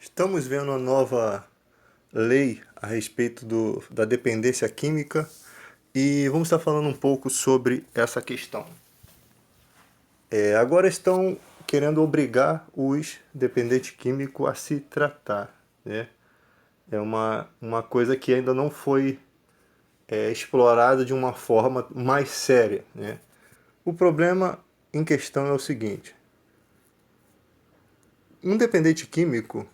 Estamos vendo uma nova lei a respeito da dependência química e vamos estar falando um pouco sobre essa questão. Agora estão querendo obrigar os dependentes químicos a se tratar, né? É uma coisa que ainda não foi explorada de uma forma mais séria, né? O problema em questão é o seguinte: um dependente químico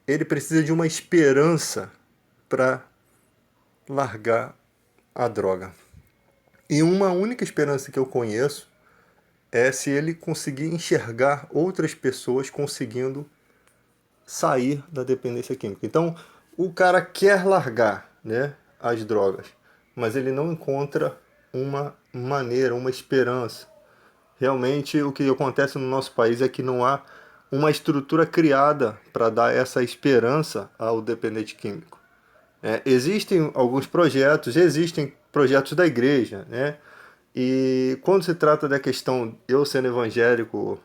ele precisa de uma esperança para largar a droga. E uma única esperança que eu conheço é se ele conseguir enxergar outras pessoas conseguindo sair da dependência química. Então, o cara quer largar, né, as drogas, mas ele não encontra uma maneira, uma esperança. Realmente, o que acontece no nosso país é que não há uma estrutura criada para dar essa esperança ao dependente químico. Existem alguns projetos, existem projetos da igreja, né? E quando se trata da questão, eu sendo evangélico,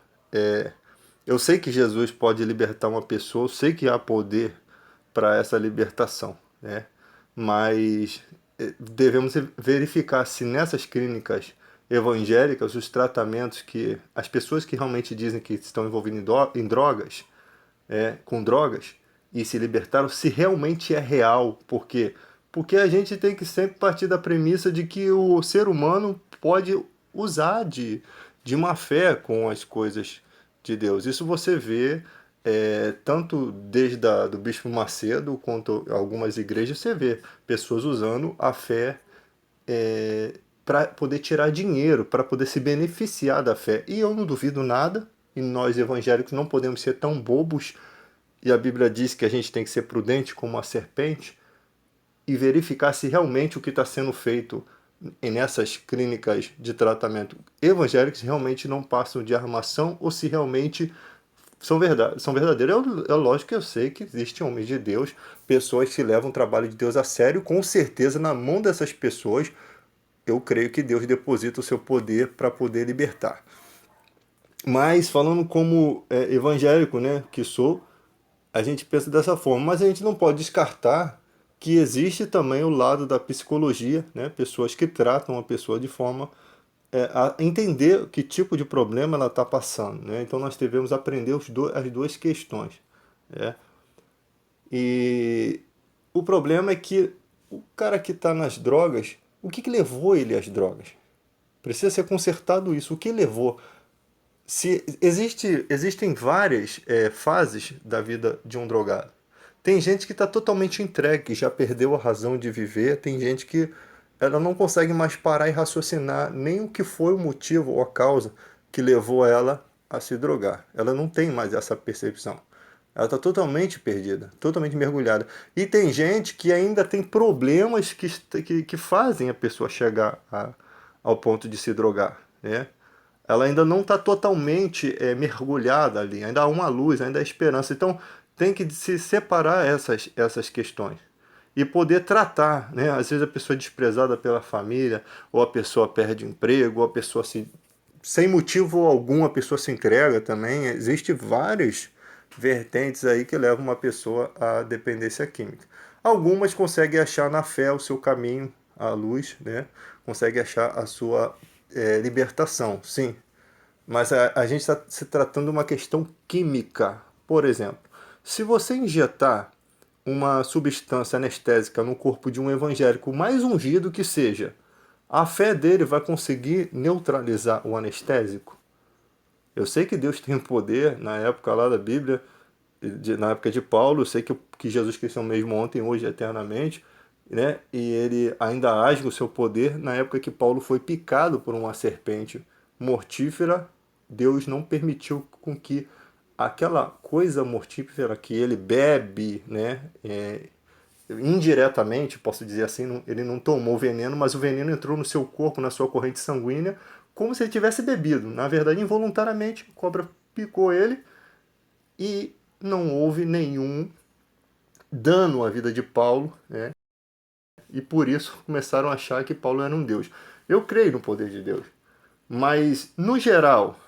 eu sei que Jesus pode libertar uma pessoa, eu sei que há poder para essa libertação, né? Mas devemos verificar se nessas clínicas evangélicas, os tratamentos que as pessoas que realmente dizem que estão envolvidas em drogas, com drogas e se libertaram, se realmente é real. Por quê? Porque a gente tem que sempre partir da premissa de que o ser humano pode usar de má fé com as coisas de Deus. Isso você vê tanto desde do Bispo Macedo quanto algumas igrejas, você vê pessoas usando a fé para poder tirar dinheiro, para poder se beneficiar da fé. E eu não duvido nada, e nós evangélicos não podemos ser tão bobos, e a Bíblia diz que a gente tem que ser prudente como a serpente, e verificar se realmente o que está sendo feito nessas clínicas de tratamento evangélicos realmente não passam de armação ou se realmente são verdadeiros. É lógico que eu sei que existem homens de Deus, pessoas que levam o trabalho de Deus a sério, com certeza na mão dessas pessoas eu creio que Deus deposita o seu poder para poder libertar. Mas falando como evangélico, né, que sou, a gente pensa dessa forma, mas a gente não pode descartar que existe também o lado da psicologia, né, pessoas que tratam a pessoa de forma a entender que tipo de problema ela está passando, né? Então nós devemos aprender as duas questões, né? E o problema é que o cara que está nas drogas, o que levou ele às drogas? Precisa ser consertado isso. O que levou? Se existem várias fases da vida de um drogado. Tem gente que está totalmente entregue, que já perdeu a razão de viver. Tem gente que ela não consegue mais parar e raciocinar nem o que foi o motivo ou a causa que levou ela a se drogar. Ela não tem mais essa percepção. Ela está totalmente perdida, totalmente mergulhada. E tem gente que ainda tem problemas que fazem a pessoa chegar ao ponto de se drogar, né? Ela ainda não está totalmente mergulhada ali, ainda há uma luz, ainda há esperança. Então tem que se separar essas questões e poder tratar, né? Às vezes a pessoa é desprezada pela família, ou a pessoa perde emprego, ou a pessoa sem motivo algum a pessoa se entrega também. Existem várias vertentes aí que levam uma pessoa à dependência química. Algumas conseguem achar na fé o seu caminho, a luz, né? Consegue achar a sua libertação, sim. Mas a gente está se tratando de uma questão química. Por exemplo, se você injetar uma substância anestésica no corpo de um evangélico mais ungido que seja, a fé dele vai conseguir neutralizar o anestésico? Eu sei que Deus tem poder, na época lá da Bíblia, na época de Paulo, eu sei que Jesus Cristo é o mesmo ontem, hoje e eternamente, né? E ele ainda age o seu poder. Na época que Paulo foi picado por uma serpente mortífera, Deus não permitiu com que aquela coisa mortífera que ele bebe, né? Indiretamente, posso dizer assim, ele não tomou veneno, mas o veneno entrou no seu corpo, na sua corrente sanguínea, como se ele tivesse bebido. Na verdade, involuntariamente, a cobra picou ele e não houve nenhum dano à vida de Paulo, né? E por isso começaram a achar que Paulo era um deus. Eu creio no poder de Deus, mas no geral,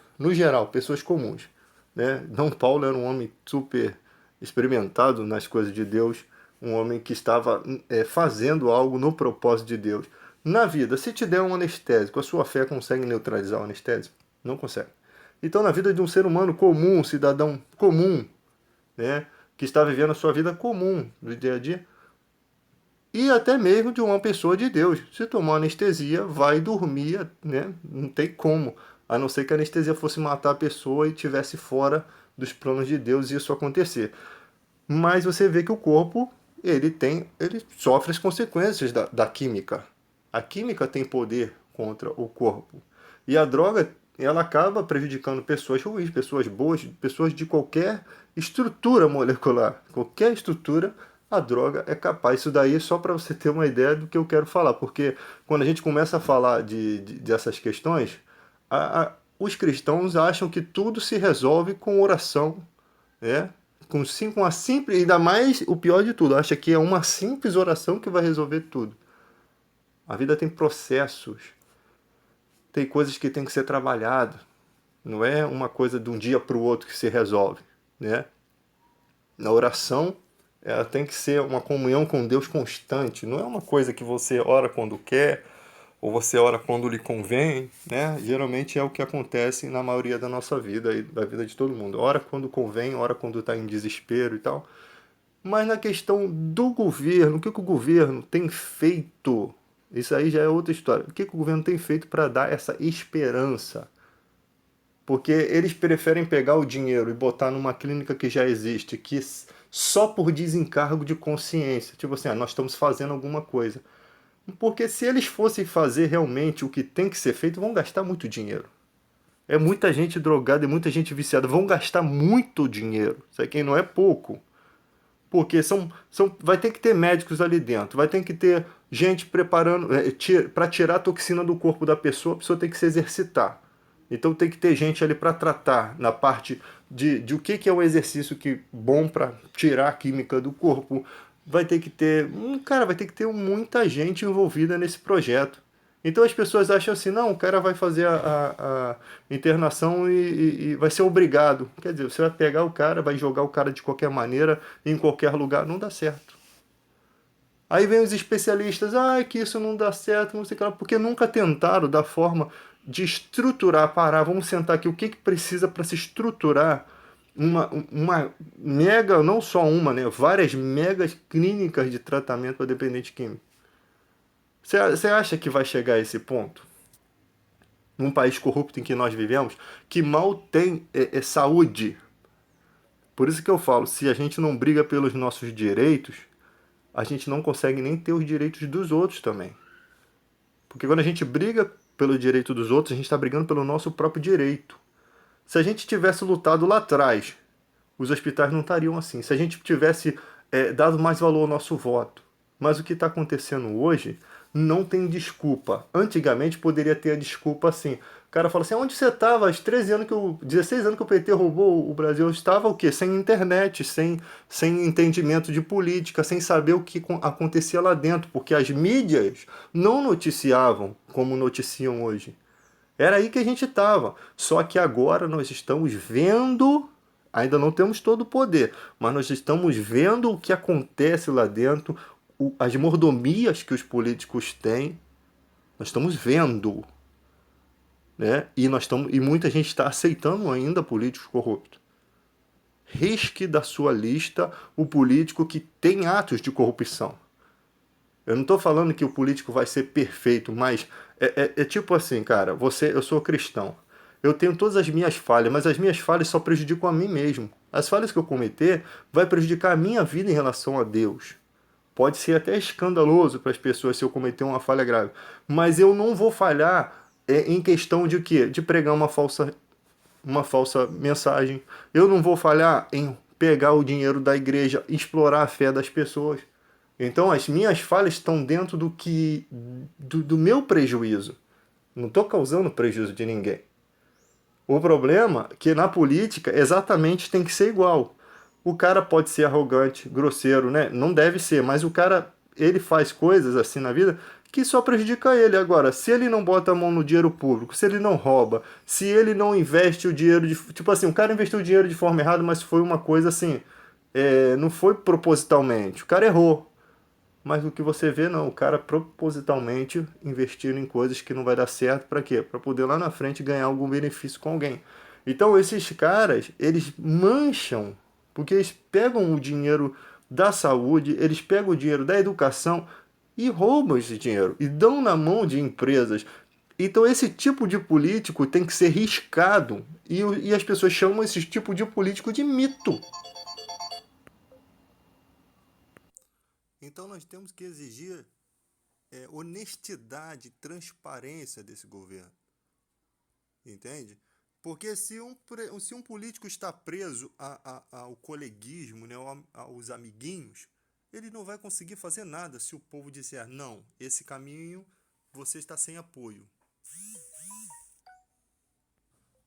pessoas comuns, né? Não, Paulo era um homem super experimentado nas coisas de Deus, um homem que estava fazendo algo no propósito de Deus. Na vida, se te der um anestésico, a sua fé consegue neutralizar o anestésico? Não consegue. Então, na vida de um ser humano comum, um cidadão comum, né, que está vivendo a sua vida comum do dia a dia, e até mesmo de uma pessoa de Deus. Se tomar anestesia, vai dormir, né? Não tem como. A não ser que a anestesia fosse matar a pessoa e estivesse fora dos planos de Deus isso acontecer. Mas você vê que o corpo, ele sofre as consequências da química. A química tem poder contra o corpo. E a droga, ela acaba prejudicando pessoas ruins, pessoas boas, pessoas de qualquer estrutura molecular. Qualquer estrutura, a droga é capaz. Isso daí é só para você ter uma ideia do que eu quero falar. Porque quando a gente começa a falar dessas questões, os cristãos acham que tudo se resolve com oração, né? Com uma simples, ainda mais o pior de tudo, acha que é uma simples oração que vai resolver tudo. A vida tem processos, tem coisas que tem que ser trabalhado. Não é uma coisa de um dia para o outro que se resolve, né? Na oração, ela tem que ser uma comunhão com Deus constante. Não é uma coisa que você ora quando quer, ou você ora quando lhe convém, né? Geralmente é o que acontece na maioria da nossa vida e da vida de todo mundo. Ora quando convém, ora quando está em desespero e tal. Mas na questão do governo, o que o governo tem feito? Isso aí já é outra história. O que o governo tem feito para dar essa esperança? Porque eles preferem pegar o dinheiro e botar numa clínica que já existe, que só por desencargo de consciência, tipo assim, nós estamos fazendo alguma coisa. Porque se eles fossem fazer realmente o que tem que ser feito, vão gastar muito dinheiro. É muita gente drogada e muita gente viciada. Vão gastar muito dinheiro. Isso aqui não é pouco. Porque vai ter que ter médicos ali dentro. Vai ter que ter gente preparando para tirar a toxina do corpo da pessoa. A pessoa tem que se exercitar. Então tem que ter gente ali para tratar na parte de o que é um exercício bom para tirar a química do corpo. Vai ter que ter, cara, vai ter que ter muita gente envolvida nesse projeto. Então as pessoas acham assim, não, o cara vai fazer a internação e vai ser obrigado. Quer dizer, você vai pegar o cara, vai jogar o cara de qualquer maneira, em qualquer lugar, não dá certo. Aí vem os especialistas, que isso não dá certo, não sei o que lá, porque nunca tentaram da forma de estruturar, parar, vamos sentar aqui, o que precisa para se estruturar uma mega, não só uma, né, várias megas clínicas de tratamento para dependente químico. Você acha que vai chegar a esse ponto? Num país corrupto em que nós vivemos, que mal tem saúde. Por isso que eu falo, se a gente não briga pelos nossos direitos, a gente não consegue nem ter os direitos dos outros também. Porque quando a gente briga pelo direito dos outros, a gente está brigando pelo nosso próprio direito. Se a gente tivesse lutado lá atrás, os hospitais não estariam assim. Se a gente tivesse dado mais valor ao nosso voto. Mas o que está acontecendo hoje não tem desculpa. Antigamente poderia ter a desculpa assim. O cara fala assim, onde você estava? Aos 16 anos que o PT roubou o Brasil, eu estava o quê? Sem internet, sem entendimento de política, sem saber o que acontecia lá dentro, porque as mídias não noticiavam como noticiam hoje. Era aí que a gente estava. Só que agora nós estamos vendo, ainda não temos todo o poder, mas nós estamos vendo o que acontece lá dentro, as mordomias que os políticos têm. Nós estamos vendo, né? E muita gente está aceitando ainda políticos corruptos. Risque da sua lista o político que tem atos de corrupção. Eu não estou falando que o político vai ser perfeito, mas é tipo assim, cara, eu sou cristão. Eu tenho todas as minhas falhas, mas as minhas falhas só prejudicam a mim mesmo. As falhas que eu cometer vai prejudicar a minha vida em relação a Deus. Pode ser até escandaloso para as pessoas se eu cometer uma falha grave. Mas eu não vou falhar em questão de quê? De pregar uma falsa mensagem. Eu não vou falhar em pegar o dinheiro da igreja, explorar a fé das pessoas. Então as minhas falhas estão dentro do meu prejuízo. Não estou causando prejuízo de ninguém. O problema é que na política exatamente tem que ser igual. O cara pode ser arrogante, grosseiro, né? Não deve ser, mas o cara, ele faz coisas assim na vida que só prejudica ele. Agora, se ele não bota a mão no dinheiro público, se ele não rouba, se ele não investe o dinheiro de... Tipo assim, o cara investiu o dinheiro de forma errada, mas foi uma coisa assim... Não foi propositalmente, o cara errou. Mas o que você vê, não, o cara propositalmente investindo em coisas que não vai dar certo, para quê? Para poder lá na frente ganhar algum benefício com alguém. Então esses caras, eles mancham, porque eles pegam o dinheiro da saúde, eles pegam o dinheiro da educação e roubam esse dinheiro e dão na mão de empresas. Então esse tipo de político tem que ser riscado e as pessoas chamam esse tipo de político de mito. Então nós temos que exigir honestidade, transparência desse governo, entende? Porque se um político está preso ao coleguismo, né, aos amiguinhos, ele não vai conseguir fazer nada se o povo disser, não, esse caminho você está sem apoio.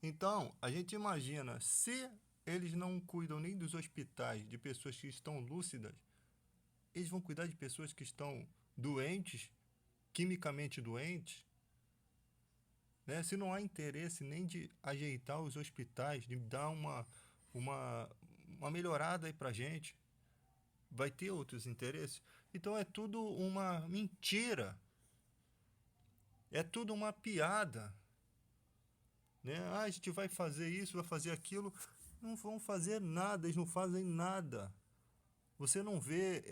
Então, a gente imagina, se eles não cuidam nem dos hospitais, de pessoas que estão lúcidas, eles vão cuidar de pessoas que estão doentes, quimicamente doentes, né? Se não há interesse nem de ajeitar os hospitais, de dar uma, uma melhorada aí pra gente, vai ter outros interesses. Então é tudo uma mentira, é tudo uma piada, né? Ah, a gente vai fazer isso, vai fazer aquilo, não vão fazer nada, eles não fazem nada. Você não vê,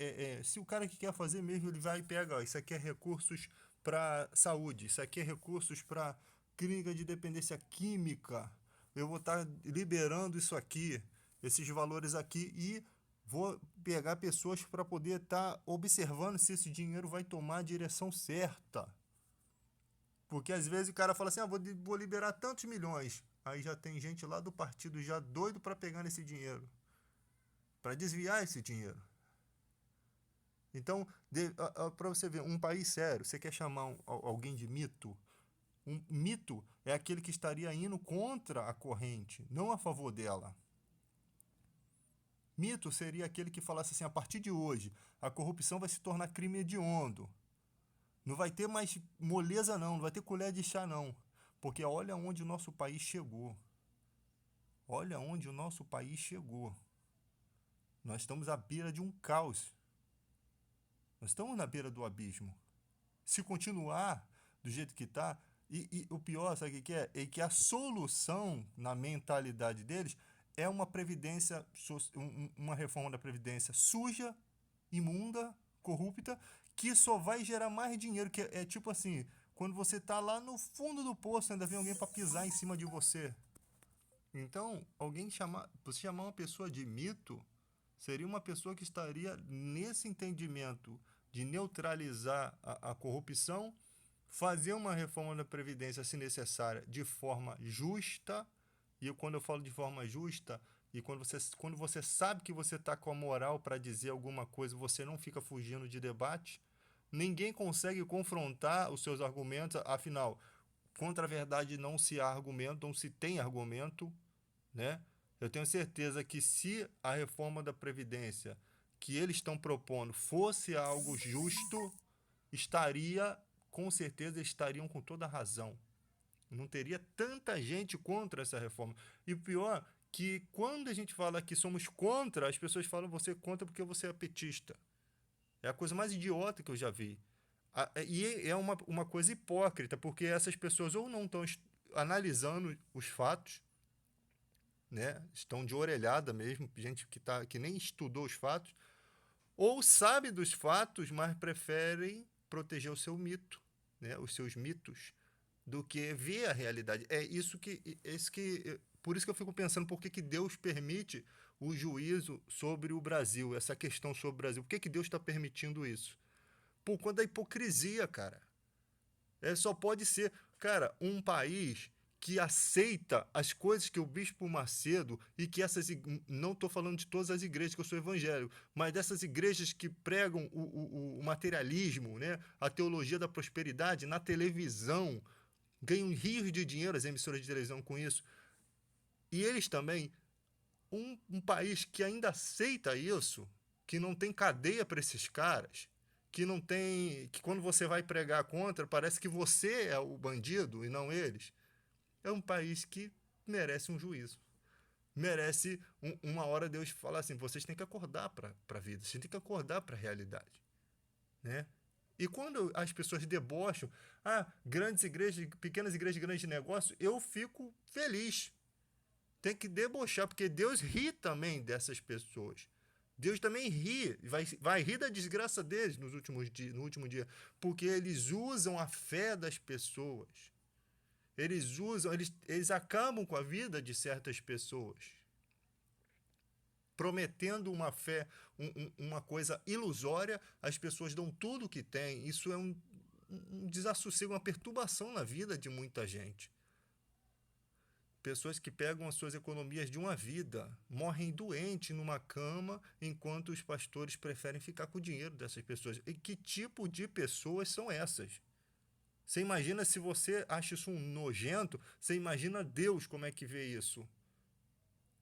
se o cara que quer fazer mesmo, ele vai e pega, ó, isso aqui é recursos para saúde, isso aqui é recursos para clínica de dependência química, eu vou estar liberando isso aqui, esses valores aqui, e vou pegar pessoas para poder estar observando se esse dinheiro vai tomar a direção certa. Porque às vezes o cara fala assim, vou liberar tantos milhões, aí já tem gente lá do partido já doido para pegar esse dinheiro, para desviar esse dinheiro. Então, para você ver, um país sério, você quer chamar alguém de mito? Um mito é aquele que estaria indo contra a corrente, não a favor dela. Mito seria aquele que falasse assim, a partir de hoje, a corrupção vai se tornar crime hediondo. Não vai ter mais moleza não, não vai ter colher de chá não. Porque olha onde o nosso país chegou. Olha onde o nosso país chegou. Nós estamos à beira de um caos. Nós estamos na beira do abismo. Se continuar do jeito que está, e o pior, sabe o que é? É que a solução na mentalidade deles é uma previdência, uma reforma da previdência suja, imunda, corrupta, que só vai gerar mais dinheiro, que é tipo assim, quando você está lá no fundo do poço, ainda vem alguém para pisar em cima de você. Então, você chamar uma pessoa de mito, seria uma pessoa que estaria nesse entendimento de neutralizar a corrupção, fazer uma reforma da Previdência, se necessária, de forma justa. E quando eu falo de forma justa, e quando você sabe que você está com a moral para dizer alguma coisa, você não fica fugindo de debate. Ninguém consegue confrontar os seus argumentos, afinal, contra a verdade não se há argumento, não se tem argumento, né? Eu tenho certeza que se a reforma da Previdência que eles estão propondo fosse algo justo, estaria, com certeza, estariam com toda a razão. Não teria tanta gente contra essa reforma. E o pior, que quando a gente fala que somos contra, as pessoas falam você é contra porque você é petista. É a coisa mais idiota que eu já vi. E é uma coisa hipócrita, porque essas pessoas ou não estão analisando os fatos, né? Estão de orelhada mesmo, gente que nem estudou os fatos, ou sabe dos fatos, mas preferem proteger o seu mito, né? Os seus mitos, do que ver a realidade. Por isso que eu fico pensando por que Deus permite o juízo sobre o Brasil, essa questão sobre o Brasil. Por que Deus está permitindo isso? Por conta da hipocrisia, cara. Só pode ser, cara, um país que aceita as coisas que o Bispo Macedo e que não estou falando de todas as igrejas, que eu sou evangélico, mas dessas igrejas que pregam o materialismo, né, a teologia da prosperidade na televisão, ganham rios de dinheiro as emissoras de televisão com isso. E eles também, um país que ainda aceita isso, que não tem cadeia para esses caras, que não tem. Que quando você vai pregar contra, parece que você é o bandido e não eles. É um país que merece um juízo. merece uma hora Deus falar assim, vocês têm que acordar para a vida, vocês têm que acordar para a realidade, né? E quando as pessoas debocham, grandes igrejas, pequenas igrejas, grandes negócios, eu fico feliz. Tem que debochar, porque Deus ri também dessas pessoas. Deus também ri, vai rir da desgraça deles no último dia, porque eles usam a fé das pessoas. Eles acabam com a vida de certas pessoas, prometendo uma fé, uma coisa ilusória. As pessoas dão tudo o que têm. Isso é um desassossego, uma perturbação na vida de muita gente. Pessoas que pegam as suas economias de uma vida, morrem doentes numa cama, enquanto os pastores preferem ficar com o dinheiro dessas pessoas. E que tipo de pessoas são essas? Você imagina, se você acha isso um nojento, você imagina Deus como é que vê isso?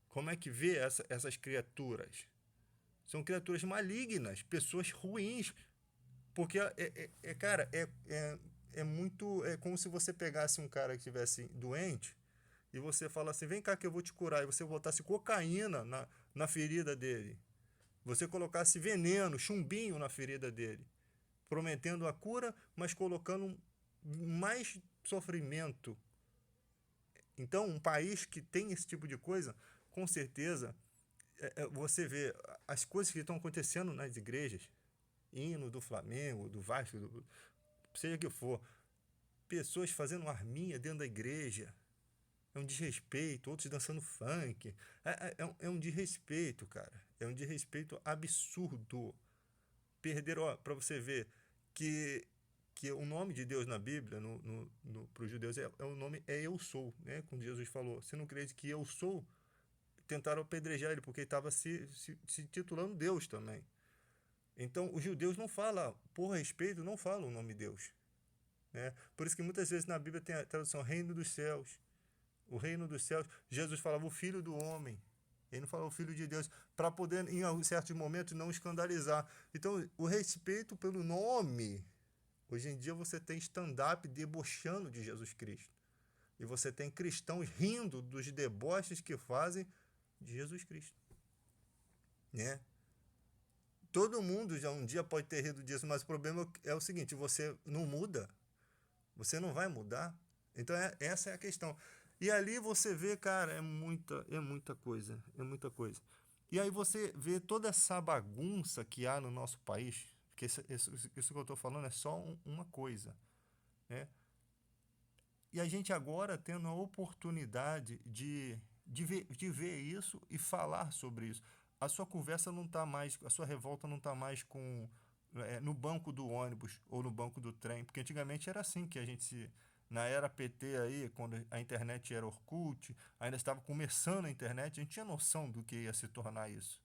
Como é que vê essas criaturas? São criaturas malignas, pessoas ruins. Porque, cara, é muito... É como se você pegasse um cara que estivesse doente e você fala assim, vem cá que eu vou te curar. E você botasse cocaína na ferida dele. Você colocasse veneno, chumbinho na ferida dele. Prometendo a cura, mas colocando mais sofrimento. Então, um país que tem esse tipo de coisa, com certeza, você vê as coisas que estão acontecendo nas igrejas, hino do Flamengo, do Vasco, seja que for, pessoas fazendo arminha dentro da igreja, é um desrespeito, outros dançando funk, é um desrespeito, cara, é um desrespeito absurdo. Perderam, para você ver que o nome de Deus na Bíblia, para os judeus, o nome é Eu Sou, né? Quando Jesus falou, você não crê que Eu Sou, tentaram apedrejar ele, porque ele estava se titulando Deus também. Então, os judeus não falam, por respeito, não falam o nome Deus, né? Por isso que muitas vezes na Bíblia tem a tradução Reino dos Céus. O Reino dos Céus, Jesus falava o Filho do Homem. Ele não falava o Filho de Deus, para poder, em certos momentos, não escandalizar. Então, o respeito pelo nome. Hoje em dia você tem stand-up debochando de Jesus Cristo. E você tem cristãos rindo dos deboches que fazem de Jesus Cristo, né? Todo mundo já um dia pode ter rido disso, mas o problema é o seguinte, você não muda, você não vai mudar. Então essa é a questão. E ali você vê, cara, é muita coisa, é muita coisa. E aí você vê toda essa bagunça que há no nosso país, porque isso que eu estou falando é só uma coisa, né? E a gente agora tendo a oportunidade de ver isso e falar sobre isso. A sua conversa não está mais, a sua revolta não está mais no banco do ônibus ou no banco do trem, porque antigamente era assim que a gente na era PT aí, quando a internet era Orkut, ainda estava começando a internet, a gente tinha noção do que ia se tornar isso,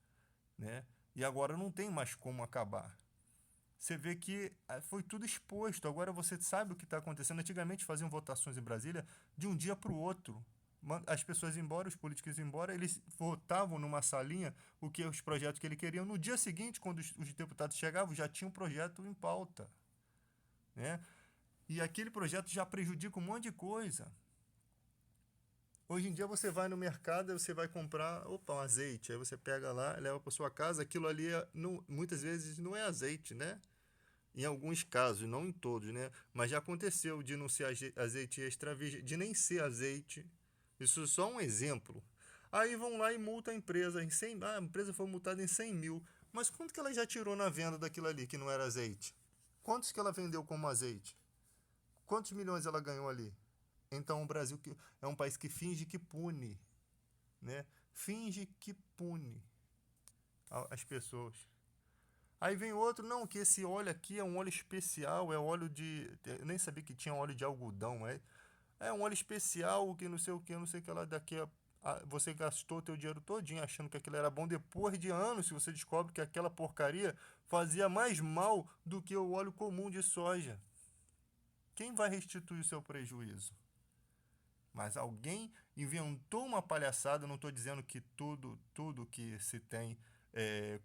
né? E agora não tem mais como acabar. Você vê que foi tudo exposto. Agora você sabe o que está acontecendo. Antigamente faziam votações em Brasília de um dia para o outro. As pessoas iam embora, os políticos iam embora, eles votavam numa salinha os projetos que eles queriam. No dia seguinte, quando os deputados chegavam, já tinha um projeto em pauta, né? E aquele projeto já prejudica um monte de coisa. Hoje em dia você vai no mercado, você vai comprar, um azeite. Aí você pega lá, leva para sua casa. Aquilo ali, muitas vezes, não é azeite, né? Em alguns casos, não em todos, né? Mas já aconteceu de não ser azeite extra virgem, de nem ser azeite. Isso é só um exemplo. Aí vão lá e multam a empresa em 100, a empresa foi multada em 100 mil. Mas quanto que ela já tirou na venda daquilo ali que não era azeite? Quantos que ela vendeu como azeite? Quantos milhões ela ganhou ali? Então o Brasil é um país que finge que pune, né? Finge que pune as pessoas. Aí vem outro, não, que esse óleo aqui é um óleo especial, é óleo de... Eu nem sabia que tinha óleo de algodão, é um óleo especial, que não sei o que, não sei o que lá, você gastou teu dinheiro todinho achando que aquilo era bom, depois de anos, se você descobre que aquela porcaria fazia mais mal do que o óleo comum de soja. Quem vai restituir o seu prejuízo? Mas alguém inventou uma palhaçada, não estou dizendo que tudo que se tem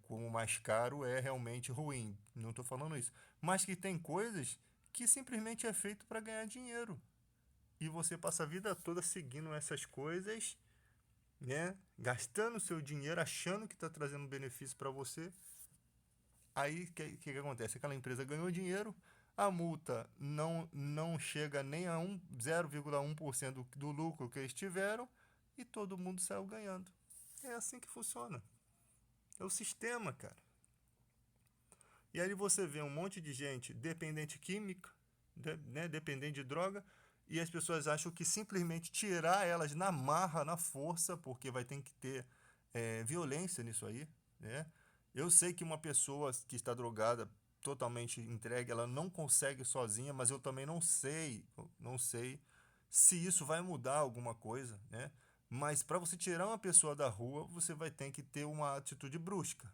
como mais caro é realmente ruim, não estou falando isso. Mas que tem coisas que simplesmente é feito para ganhar dinheiro. E você passa a vida toda seguindo essas coisas né? Gastando seu dinheiro, achando que está trazendo benefício para você. Aí o que acontece? Aquela empresa ganhou dinheiro, a multa não chega nem a 0,1% do lucro que eles tiveram e todo mundo saiu ganhando. É assim que funciona. É o sistema, cara. E aí você vê um monte de gente dependente química, né, dependente de droga, e as pessoas acham que simplesmente tirar elas na marra, na força, porque vai ter que ter violência nisso aí, né? Eu sei que uma pessoa que está drogada, totalmente entregue, ela não consegue sozinha, mas eu também não sei se isso vai mudar alguma coisa, né? Mas para você tirar uma pessoa da rua, você vai ter que ter uma atitude brusca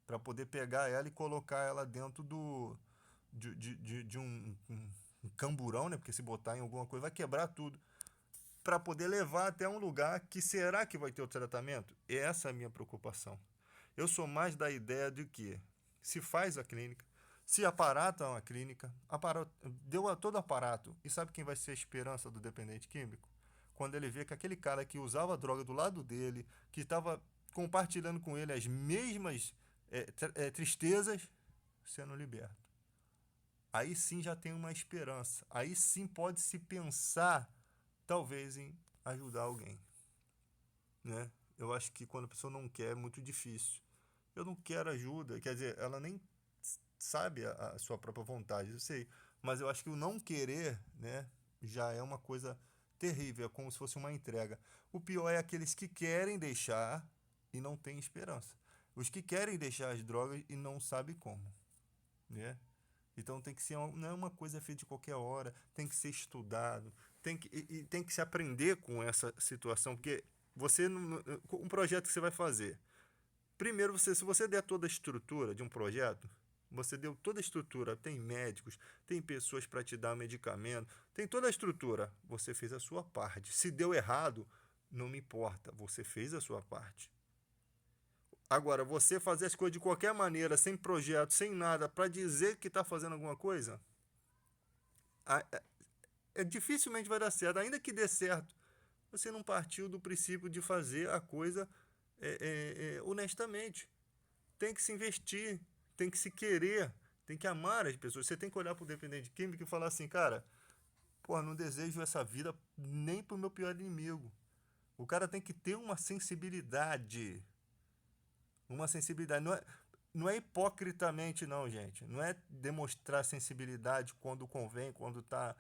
para poder pegar ela e colocar ela dentro de um camburão, né? Porque se botar em alguma coisa vai quebrar tudo. Para poder levar até um lugar que será que vai ter o tratamento? Essa é a minha preocupação. Eu sou mais da ideia de que se faz a clínica, se aparata uma clínica, deu a todo aparato, e sabe quem vai ser a esperança do dependente químico? Quando ele vê que aquele cara que usava droga do lado dele, que estava compartilhando com ele as mesmas tristezas, sendo liberto. Aí sim já tem uma esperança. Aí sim pode se pensar, talvez, em ajudar alguém, né? Eu acho que quando a pessoa não quer é muito difícil. Eu não quero ajuda, quer dizer, ela nem sabe a sua própria vontade, eu sei, mas eu acho que o não querer, né, já é uma coisa terrível, é como se fosse uma entrega. O pior é aqueles que querem deixar e não têm esperança. Os que querem deixar as drogas e não sabem como, né? Então tem que ser não é uma coisa feita de qualquer hora, tem que ser estudado, tem que se aprender com essa situação, porque você um projeto que você vai fazer. Primeiro, se você der toda a estrutura de um projeto, você deu toda a estrutura, tem médicos, tem pessoas para te dar medicamento, tem toda a estrutura, você fez a sua parte. Se deu errado, não me importa, você fez a sua parte. Agora, você fazer as coisas de qualquer maneira, sem projeto, sem nada, para dizer que está fazendo alguma coisa, dificilmente vai dar certo. Ainda que dê certo, você não partiu do princípio de fazer a coisa honestamente. Tem que se investir, tem que se querer, tem que amar as pessoas. Você tem que olhar para o dependente químico e falar assim, cara, pô, não desejo essa vida nem pro meu pior inimigo. O cara tem que ter uma sensibilidade. Uma sensibilidade. Não é hipocritamente, não, gente. Não é demonstrar sensibilidade quando convém, quando tá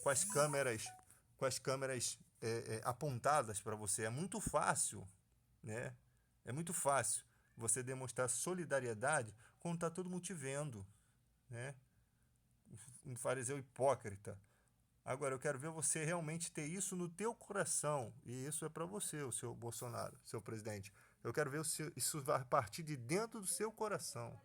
com as câmeras apontadas para você. É muito fácil, né? É muito fácil você demonstrar solidariedade quando tá todo mundo te vendo, né? Um fariseu hipócrita. Agora, eu quero ver você realmente ter isso no teu coração. E isso é para você, o seu Bolsonaro, seu presidente. Eu quero ver isso vai partir de dentro do seu coração.